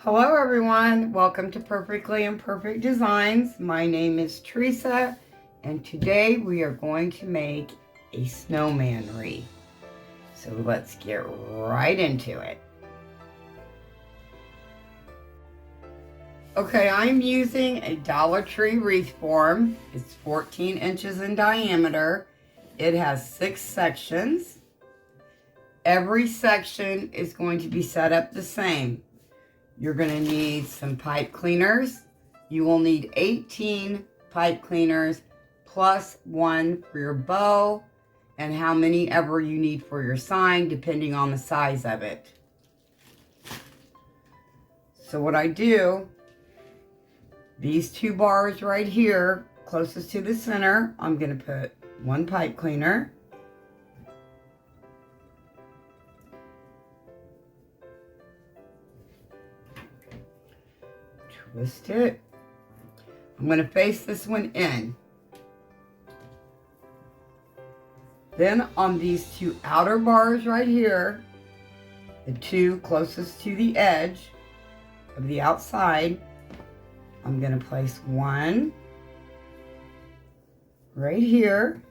Hello everyone, welcome to Perfectly Imperfect Designs. My name is Teresa and today we are going to make a snowman wreath. So let's get right into it. Okay, I'm using a Dollar Tree wreath form. It's 14 inches in diameter. It has 6 sections. Every section is going to be set up the same. You're going to need some pipe cleaners. You will need 18 pipe cleaners plus 1 for your bow and how many ever you need for your sign depending on the size of it. So what I do, these 2 bars right here closest to the center, I'm going to put 1 pipe cleaner. Twist it. I'm going to face this one in. Then on these 2 outer bars right here, the 2 closest to the edge of the outside, I'm going to place 1 right here.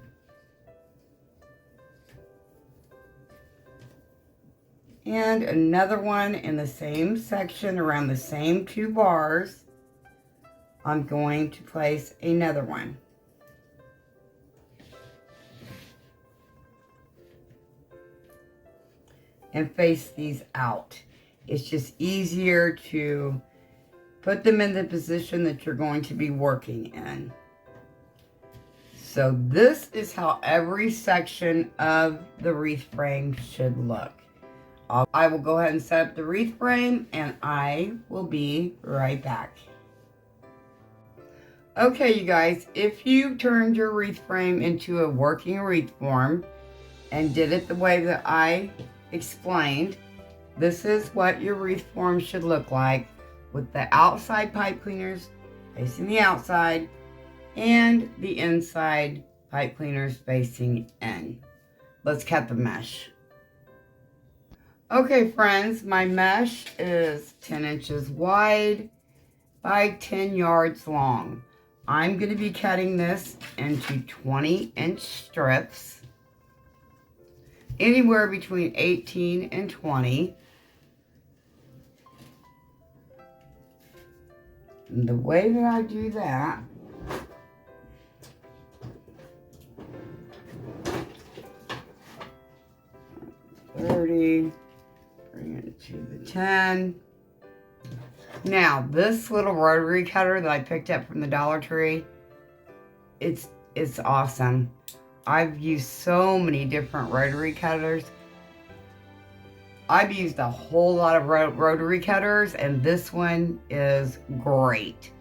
And another one in the same section around the same 2 bars. I'm going to place another one. And face these out. It's just easier to put them in the position that you're going to be working in. So this is how every section of the wreath frame should look. I will go ahead and set up the wreath frame and I will be right back. Okay, you guys, if you turned your wreath frame into a working wreath form and did it the way that I explained, this is what your wreath form should look like with the outside pipe cleaners facing the outside and the inside pipe cleaners facing in. Let's cut the mesh. Okay, friends, my mesh is 10 inches wide by 10 yards long. I'm going to be cutting this into 20-inch strips, anywhere between 18 and 20. And the way that I do that, bring it to the 10. Now, this little rotary cutter that I picked up from the Dollar Tree, it's awesome. I've used so many different rotary cutters. I've used a whole lot of rotary cutters, and this one is great.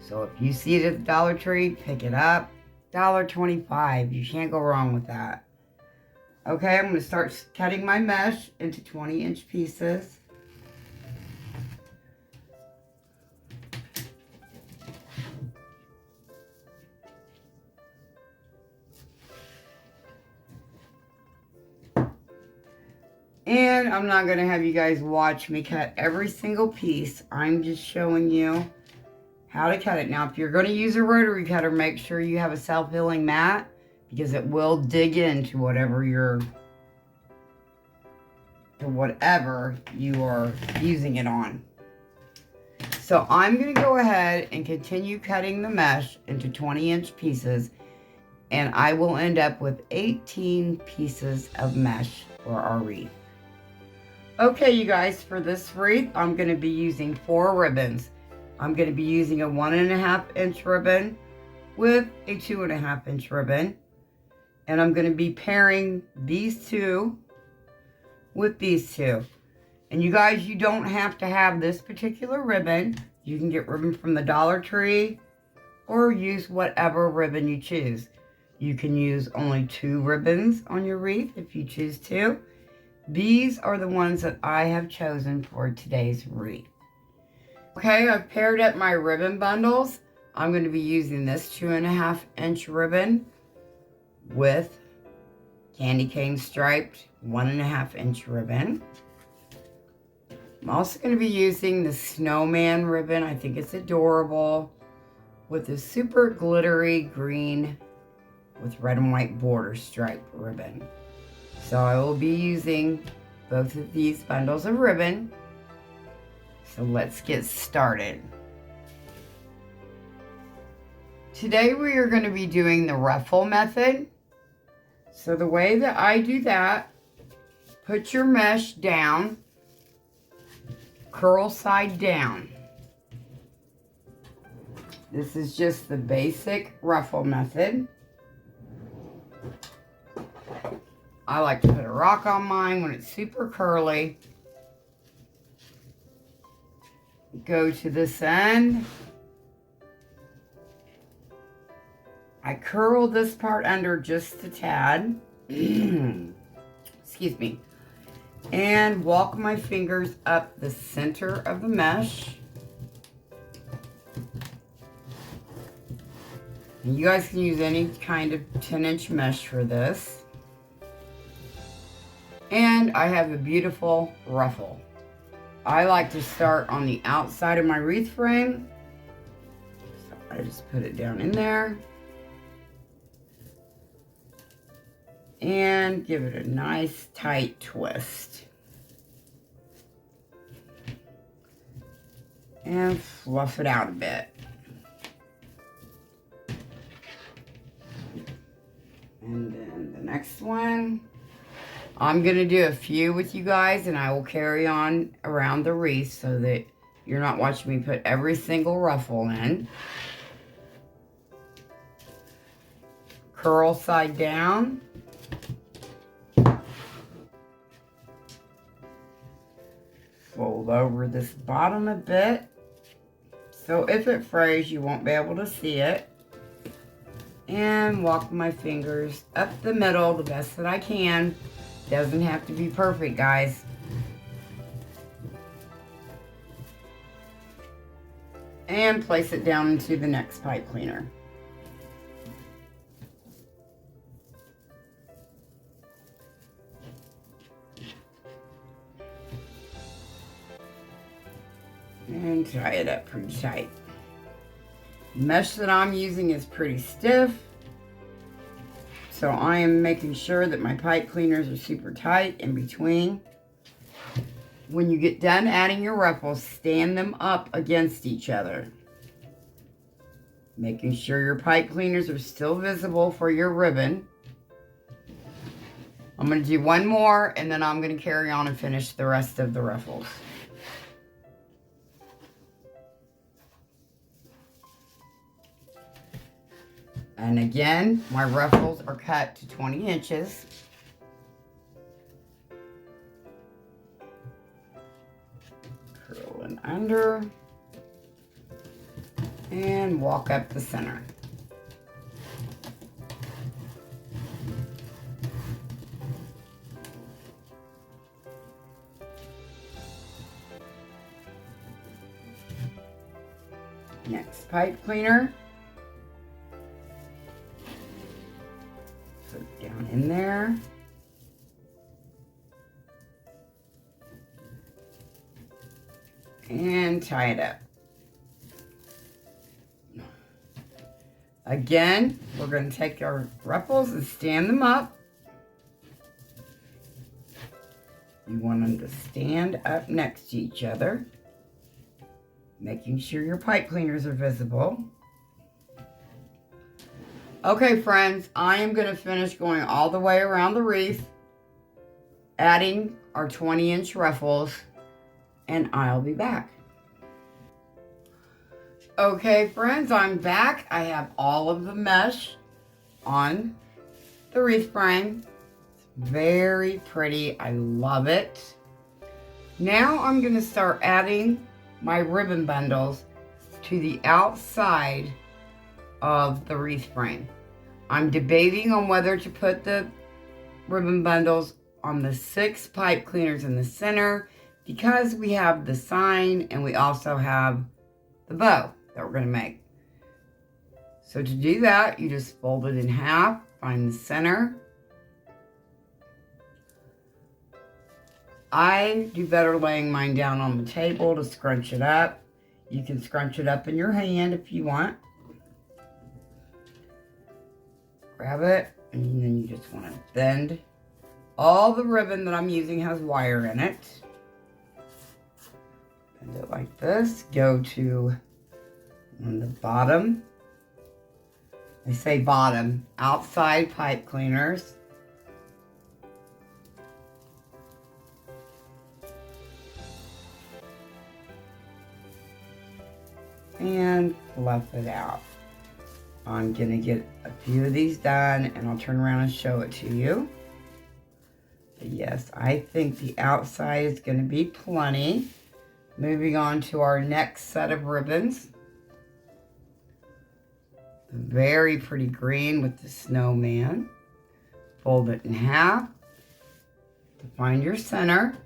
So if you see it at the Dollar Tree, pick it up. $1.25. You can't go wrong with that. Okay, I'm going to start cutting my mesh into 20-inch pieces. And I'm not going to have you guys watch me cut every single piece. I'm just showing you how to cut it. Now, if you're going to use a rotary cutter, make sure you have a self-healing mat, because it will dig into whatever you are using it on. So I'm going to go ahead and continue cutting the mesh into 20-inch pieces, and I will end up with 18 pieces of mesh for our wreath. Okay, you guys, for this wreath, I'm going to be using 4 ribbons. I'm going to be using a 1.5-inch ribbon with a 2.5-inch ribbon. And I'm going to be pairing these 2 with these 2. And you guys, you don't have to have this particular ribbon. You can get ribbon from the Dollar Tree or use whatever ribbon you choose. You can use only 2 ribbons on your wreath if you choose to. These are the ones that I have chosen for today's wreath. Okay, I've paired up my ribbon bundles. I'm going to be using this 2.5-inch ribbon with candy cane striped 1.5-inch ribbon. I'm also going to be using the Snowman ribbon. I think it's adorable, with a super glittery green with red and white border stripe ribbon. So I will be using both of these bundles of ribbon. So let's get started. Today we are going to be doing the ruffle method. So the way that I do that, put your mesh down, curl side down. This is just the basic ruffle method. I like to put a rock on mine when it's super curly. Go to this end. I curl this part under just a tad. Excuse me. And walk my fingers up the center of the mesh. And you guys can use any kind of 10-inch mesh for this. And I have a beautiful ruffle. I like to start on the outside of my wreath frame. So I just put it down in there. And give it a nice tight twist. And fluff it out a bit. And then the next one, I'm going to do a few with you guys, and I will carry on around the wreath so that you're not watching me put every single ruffle in. Curl side down. Fold over this bottom a bit, so if it frays, you won't be able to see it. And walk my fingers up the middle the best that I can. Doesn't have to be perfect, guys. And place it down into the next pipe cleaner. And tie it up pretty tight. The mesh that I'm using is pretty stiff, so I am making sure that my pipe cleaners are super tight in between. When you get done adding your ruffles, stand them up against each other, making sure your pipe cleaners are still visible for your ribbon. I'm going to do one more, and then I'm going to carry on and finish the rest of the ruffles. And again, my ruffles are cut to 20 inches. Curl and under. And walk up the center. Next pipe cleaner. Down in there. And tie it up. Again, we're going to take our ruffles and stand them up. You want them to stand up next to each other, making sure your pipe cleaners are visible. Okay, friends, I am going to finish going all the way around the wreath, adding our 20-inch ruffles, and I'll be back. Okay, friends, I'm back. I have all of the mesh on the wreath frame. It's very pretty. I love it. Now I'm going to start adding my ribbon bundles to the outside of the wreath frame. I'm debating on whether to put the ribbon bundles on the 6 pipe cleaners in the center, because we have the sign and we also have the bow that we're going to make. So to do that, you just fold it in half, find the center. I do better laying mine down on the table to scrunch it up. You can scrunch it up in your hand if you want. Grab it, and then you just want to bend. All the ribbon that I'm using has wire in it. Bend it like this. Go to on the bottom. I say bottom, outside pipe cleaners. And fluff it out. I'm gonna get a few of these done and I'll turn around and show it to you. But yes, I think the outside is gonna be plenty. Moving on to our next set of ribbons. The very pretty green with the snowman. Fold it in half to find your center.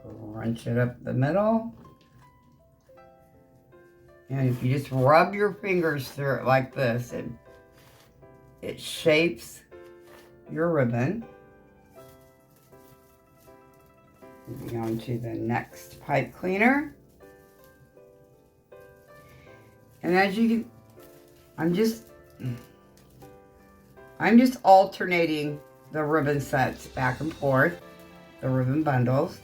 Scrunch it up the middle. And if you just rub your fingers through it like this, it shapes your ribbon. Moving on to the next pipe cleaner. And as you can, I'm just alternating the ribbon sets back and forth, the ribbon bundles.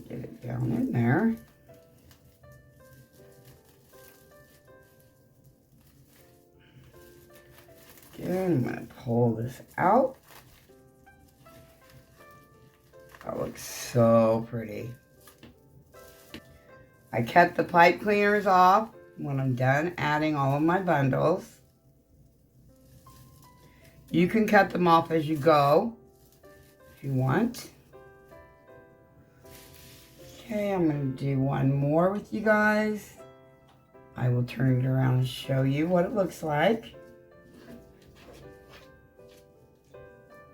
Get it down in there. Again, I'm going to pull this out. That looks so pretty. I cut the pipe cleaners off when I'm done adding all of my bundles. You can cut them off as you go if you want. Okay, I'm going to do one more with you guys. I will turn it around and show you what it looks like.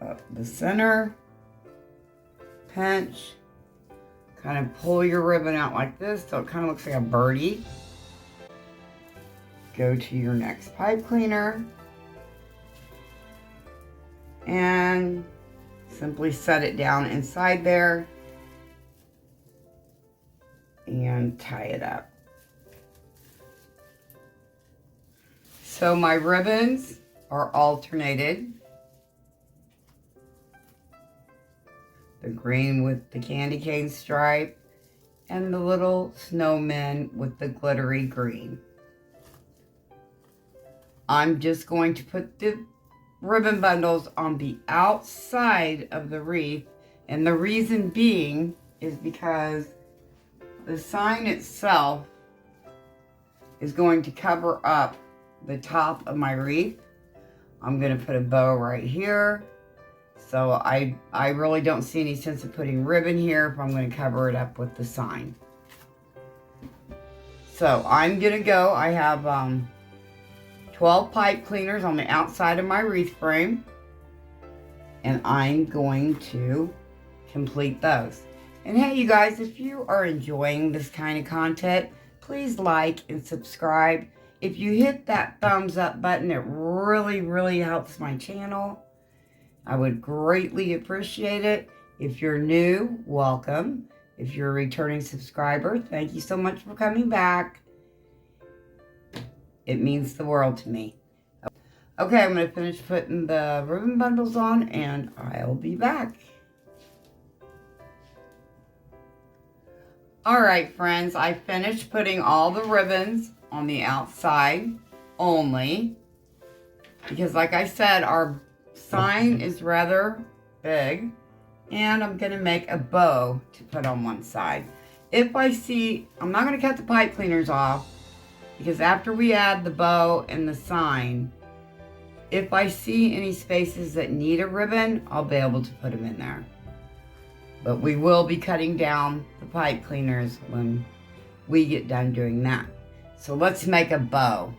Up the center, pinch, kind of pull your ribbon out like this so it kind of looks like a birdie. Go to your next pipe cleaner and simply set it down inside there and tie it up. So my ribbons are alternated. The green with the candy cane stripe and the little snowman with the glittery green. I'm just going to put the ribbon bundles on the outside of the wreath, and the reason being is because the sign itself is going to cover up the top of my wreath. I'm going to put a bow right here. So I really don't see any sense of putting ribbon here if I'm going to cover it up with the sign. So I'm going to go. I have 12 pipe cleaners on the outside of my wreath frame. And I'm going to complete those. And hey, you guys, if you are enjoying this kind of content, please like and subscribe. If you hit that thumbs up button, it really, really helps my channel. I would greatly appreciate it. If you're new, welcome. If you're a returning subscriber, thank you so much for coming back. It means the world to me. Okay, I'm going to finish putting the ribbon bundles on and I'll be back. Alright friends, I finished putting all the ribbons on the outside only. Because like I said, our sign is rather big. And I'm going to make a bow to put on one side. If I see, I'm not going to cut the pipe cleaners off. Because after we add the bow and the sign, if I see any spaces that need a ribbon, I'll be able to put them in there. But we will be cutting down the pipe cleaners when we get done doing that. So let's make a bow.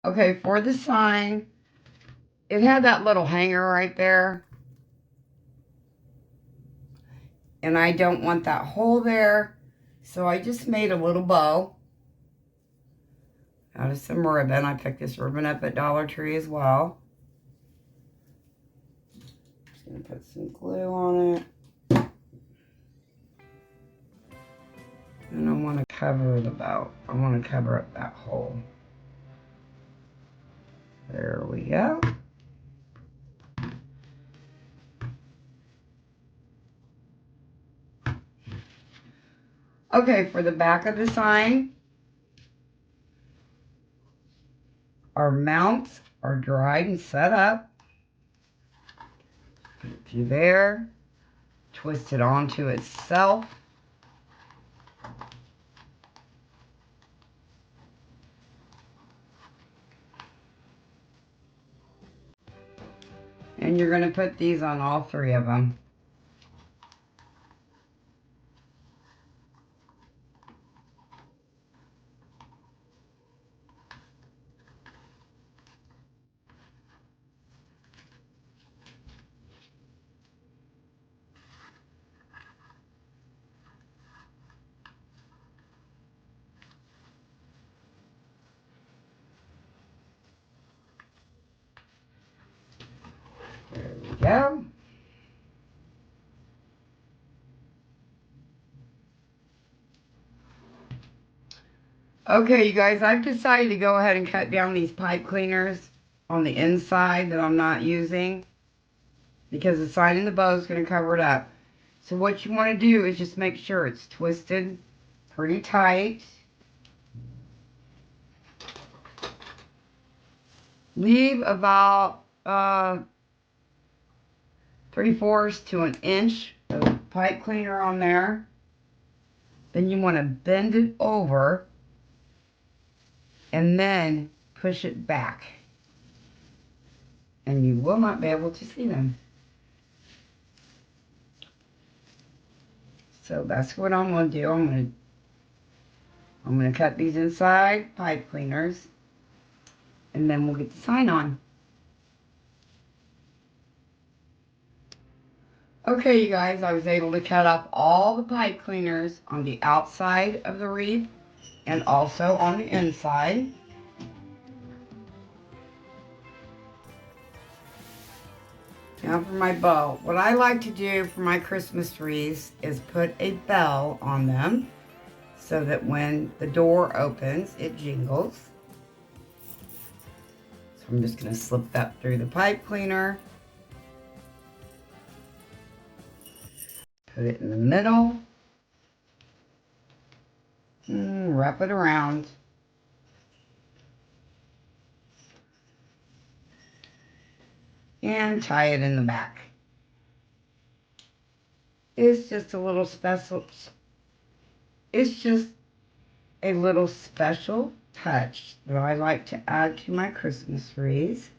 Okay, for the sign, it had that little hanger right there. And I don't want that hole there. So I just made a little bow out of some ribbon. I picked this ribbon up at Dollar Tree as well. Just going to put some glue on it. And I want to cover the bow. I want to cover up that hole. There we go. Okay, for the back of the sign, our mounts are dried and set up. Put it through there. Twist it onto itself. And you're going to put these on all three of them. There we go. Okay, you guys, I've decided to go ahead and cut down these pipe cleaners on the inside that I'm not using because the sign and the bow is going to cover it up. So what you want to do is just make sure it's twisted pretty tight. Leave about 3/4 to an inch of pipe cleaner on there. Then you want to bend it over and then push it back. And you will not be able to see them. So that's what I'm going to do. I'm going to cut these inside pipe cleaners. And then we'll get the sign on. Okay, you guys, I was able to cut up all the pipe cleaners on the outside of the wreath and also on the inside. Now for my bow. What I like to do for my Christmas wreaths is put a bell on them so that when the door opens, it jingles. So I'm just going to slip that through the pipe cleaner. Put it in the middle. And wrap it around. And tie it in the back. It's just a little special. It's just a little special touch that I like to add to my Christmas wreaths.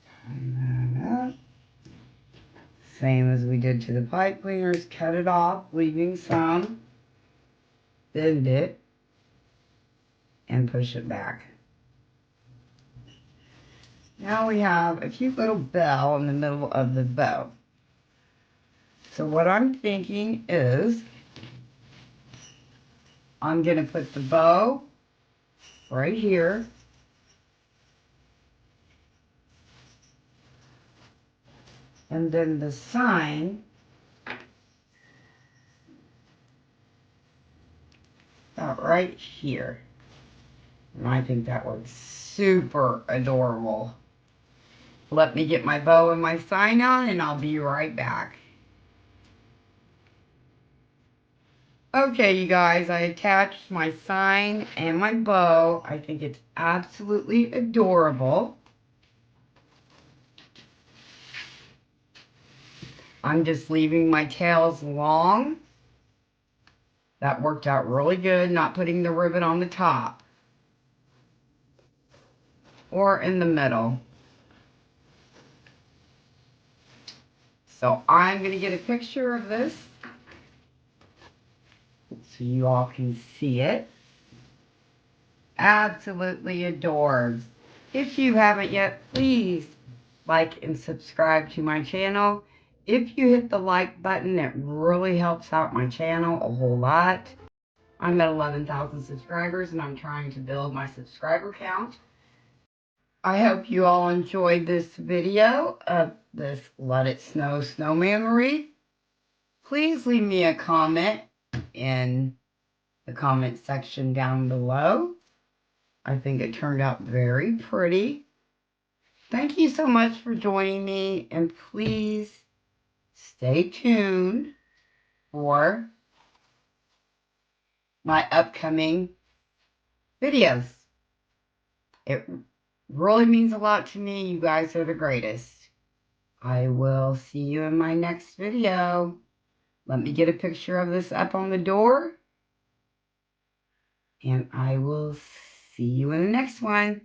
Tie that up. Same as we did to the pipe cleaners. Cut it off, leaving some. Bend it and push it back. Now we have a cute little bell in the middle of the bow. So what I'm thinking is I'm going to put the bow right here. And then the sign about right here. And I think that looks super adorable. Let me get my bow and my sign on and I'll be right back. Okay, you guys, I attached my sign and my bow. I think it's absolutely adorable. I'm just leaving my tails long. That worked out really good, not putting the ribbon on the top or in the middle. So I'm going to get a picture of this so you all can see it. Absolutely adorbs. If you haven't yet, please like and subscribe to my channel. If you hit the like button, it really helps out my channel a whole lot. I'm at 11,000 subscribers and I'm trying to build my subscriber count. I hope you all enjoyed this video of this Let It Snow Snowman wreath. Please leave me a comment in the comment section down below. I think it turned out very pretty. Thank you so much for joining me, and please stay tuned for my upcoming videos. It really means a lot to me. You guys are the greatest. I will see you in my next video. Let me get a picture of this up on the door. And I will see you in the next one.